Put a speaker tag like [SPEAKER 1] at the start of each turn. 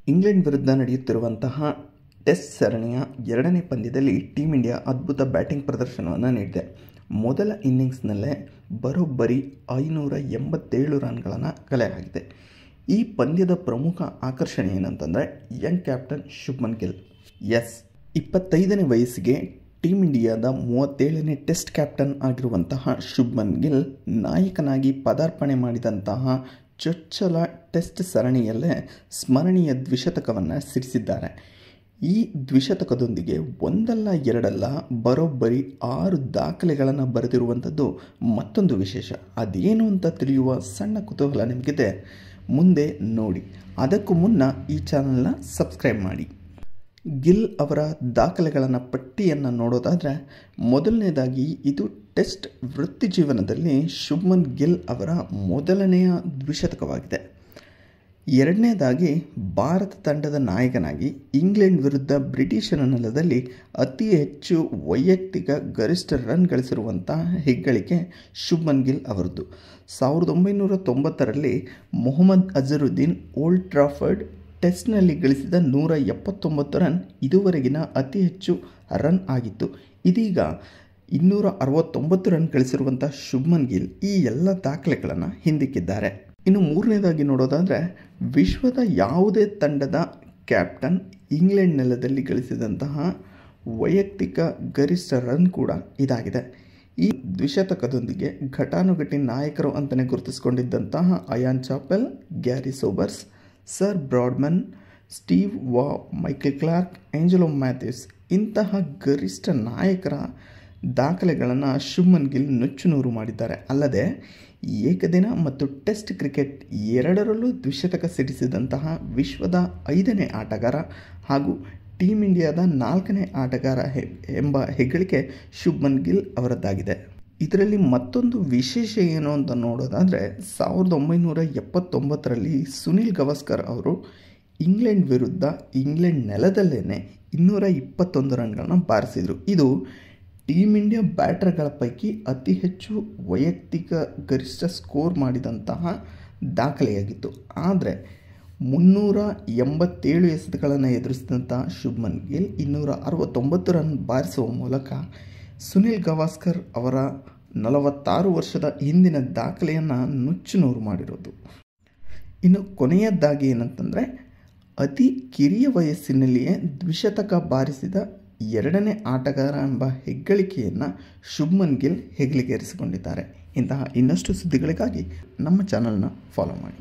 [SPEAKER 1] England ವಿರುದ್ಧ ನಡೆಯುತ್ತಿರುವಂತಹ test ಸರಣಿಯ ಎರಡನೇ ಪಂದ್ಯದಲ್ಲಿ ಟೀಮ್ ಇಂಡಿಯಾ ಅದ್ಭುತ ಬ್ಯಾಟಿಂಗ್ ಪ್ರದರ್ಶನವನ್ನು ನೀಡಿದೆ. ಮೊದಲ ಇನ್ನಿಂಗ್ಸ್ನಲ್ಲೇ ಬರೋಬ್ಬರಿ 587 ರನ್ಗಳನ್ನು ಕಲೆ ಹಾಕಿದೆ. ಈ ಪಂದ್ಯದ ಪ್ರಮುಖ ಆಕರ್ಷಣೆ ಏನಂತಂದರೆ ಯಂಗ್ ಕ್ಯಾಪ್ಟನ್ ಶುಭ್ಮನ್ ಗಿಲ್. 25ನೇ ವಯಸ್ಸಿಗೆ ಟೀಮ್ ಇಂಡಿಯಾದ 37ನೇ ಟೆಸ್ಟ್ ಕ್ಯಾಪ್ಟನ್ ಆಗಿರುವಂತಹ ಶುಭ್ಮನ್ ಗಿಲ್ ನಾಯಕನಾಗಿ ಪದಾರ್ಪಣೆ ಮಾಡಿದಂತಹ ಚೊಚ್ಚಲ ಟೆಸ್ಟ್ ಸರಣಿಯಲ್ಲೇ ಸ್ಮರಣೀಯ ದ್ವಿಶತಕವನ್ನು ಸಿಡಿಸಿದ್ದಾರೆ. ಈ ದ್ವಿಶತಕದೊಂದಿಗೆ ಒಂದಲ್ಲ ಎರಡಲ್ಲ ಬರೋಬ್ಬರಿ 6 ದಾಖಲೆಗಳನ್ನು ಬರೆದಿರುವಂಥದ್ದು ಮತ್ತೊಂದು ವಿಶೇಷ. ಅದೇನು ಅಂತ ತಿಳಿಯುವ ಸಣ್ಣ ಕುತೂಹಲ ನಿಮಗಿದೆ, ಮುಂದೆ ನೋಡಿ. ಅದಕ್ಕೂ ಮುನ್ನ ಈ ಚಾನಲ್ನ ಸಬ್ಸ್ಕ್ರೈಬ್ ಮಾಡಿ. ಗಿಲ್ ಅವರ ದಾಖಲೆಗಳನ್ನು ಪಟ್ಟಿಯನ್ನು ನೋಡೋದಾದರೆ, ಮೊದಲನೇದಾಗಿ ಇದು ಟೆಸ್ಟ್ ವೃತ್ತಿ ಜೀವನದಲ್ಲಿ ಶುಭ್ಮನ್ ಗಿಲ್ ಅವರ ಮೊದಲನೆಯ ದ್ವಿಶತಕವಾಗಿದೆ. ಎರಡನೇದಾಗಿ ಭಾರತ ತಂಡದ ನಾಯಕನಾಗಿ ಇಂಗ್ಲೆಂಡ್ ವಿರುದ್ಧ ಬ್ರಿಟಿಷರ ನೆಲದಲ್ಲಿ ಅತಿ ಹೆಚ್ಚು ವೈಯಕ್ತಿಕ ಗರಿಷ್ಠ ರನ್ ಗಳಿಸಿರುವಂತಹ ಹೆಗ್ಗಳಿಕೆ ಶುಭ್ಮನ್ ಗಿಲ್ ಅವರದ್ದು. 1990ರಲ್ಲಿ ಮೊಹಮ್ಮದ್ ಅಜರುದ್ದೀನ್ ಓಲ್ಡ್ ಟ್ರಾಫರ್ಡ್ ಟೆಸ್ಟ್ನಲ್ಲಿ ಗಳಿಸಿದ 179 ರನ್ ಇದುವರೆಗಿನ ಅತಿ ಹೆಚ್ಚು ರನ್ ಆಗಿತ್ತು. ಇದೀಗ 269 ರನ್ ಗಳಿಸಿರುವಂಥ ಶುಭ್ಮನ್ ಗಿಲ್ ಈ ಎಲ್ಲ ದಾಖಲೆಗಳನ್ನು ಹಿಂದಿಕ್ಕಿದ್ದಾರೆ. ಇನ್ನು ಮೂರನೇದಾಗಿ ನೋಡೋದಾದರೆ, ವಿಶ್ವದ ಯಾವುದೇ ತಂಡದ ಕ್ಯಾಪ್ಟನ್ ಇಂಗ್ಲೆಂಡ್ ನೆಲದಲ್ಲಿ ಗಳಿಸಿದಂತಹ ವೈಯಕ್ತಿಕ ಗರಿಷ್ಠ ರನ್ ಕೂಡ ಇದಾಗಿದೆ. ಈ ದ್ವಿಶತಕದೊಂದಿಗೆ ಘಟಾನುಘಟಿ ನಾಯಕರು ಅಂತಲೇ ಗುರುತಿಸಿಕೊಂಡಿದ್ದಂತಹ Ian Chappell, Garry Sobers, sir Bradman, Steve Waugh, Michael Clarke, Angelo Mathews ಇಂತಹ ಗರಿಷ್ಠ ನಾಯಕರ ದಾಖಲೆಗಳನ್ನು ಶುಭ್ಮನ್ ಗಿಲ್ ನುಚ್ಚುನೂರು ಮಾಡಿದ್ದಾರೆ. ಅಲ್ಲದೆ ಏಕದಿನ ಮತ್ತು ಟೆಸ್ಟ್ ಕ್ರಿಕೆಟ್ ಎರಡರಲ್ಲೂ ದ್ವಿಶತಕ ಸಿಡಿಸಿದಂತಹ ವಿಶ್ವದ 5ನೇ ಆಟಗಾರ ಹಾಗೂ ಟೀಮ್ ಇಂಡಿಯಾದ 4ನೇ ಆಟಗಾರ ಎಂಬ ಹೆಗ್ಗಳಿಕೆ ಶುಭ್ಮನ್ ಗಿಲ್ ಅವರದ್ದಾಗಿದೆ. ಇದರಲ್ಲಿ ಮತ್ತೊಂದು ವಿಶೇಷ ಏನು ಅಂತ ನೋಡೋದಾದರೆ, 1979ರಲ್ಲಿ ಸುನಿಲ್ ಗವಾಸ್ಕರ್ ಅವರು ಇಂಗ್ಲೆಂಡ್ ವಿರುದ್ಧ ಇಂಗ್ಲೆಂಡ್ ನೆಲದಲ್ಲೇ 221 ರನ್ಗಳನ್ನು ಬಾರಿಸಿದರು. ಇದು ಟೀಮ್ ಇಂಡಿಯಾ ಬ್ಯಾಟರ್ಗಳ ಪೈಕಿ ಅತಿ ಹೆಚ್ಚು ವೈಯಕ್ತಿಕ ಗರಿಷ್ಠ ಸ್ಕೋರ್ ಮಾಡಿದಂತಹ ದಾಖಲೆಯಾಗಿತ್ತು. ಆದರೆ 387 ಎಸೆತಗಳನ್ನು ಎದುರಿಸಿದಂತಹ ಶುಭ್ಮನ್ ಗಿಲ್ 269 ರನ್ ಬಾರಿಸುವ ಮೂಲಕ ಸುನಿಲ್ ಗವಾಸ್ಕರ್ ಅವರ 46 ವರ್ಷದ ಹಿಂದಿನ ದಾಖಲೆಯನ್ನು ನುಚ್ಚುನೂರು ಮಾಡಿರೋದು. ಇನ್ನು ಕೊನೆಯದಾಗಿ ಏನಂತಂದರೆ, ಅತಿ ಕಿರಿಯ ವಯಸ್ಸಿನಲ್ಲಿಯೇ ದ್ವಿಶತಕ ಬಾರಿಸಿದ 2ನೇ ಆಟಗಾರ ಎಂಬ ಹೆಗ್ಗಳಿಕೆಯನ್ನು ಶುಭ್ಮನ್ ಗಿಲ್ ಹೆಗಲಿಗೇರಿಸಿಕೊಂಡಿದ್ದಾರೆ. ಇಂತಹ ಇನ್ನಷ್ಟು ಸುದ್ದಿಗಳಿಗಾಗಿ ನಮ್ಮ ಚಾನಲ್ನ ಫಾಲೋ ಮಾಡಿ.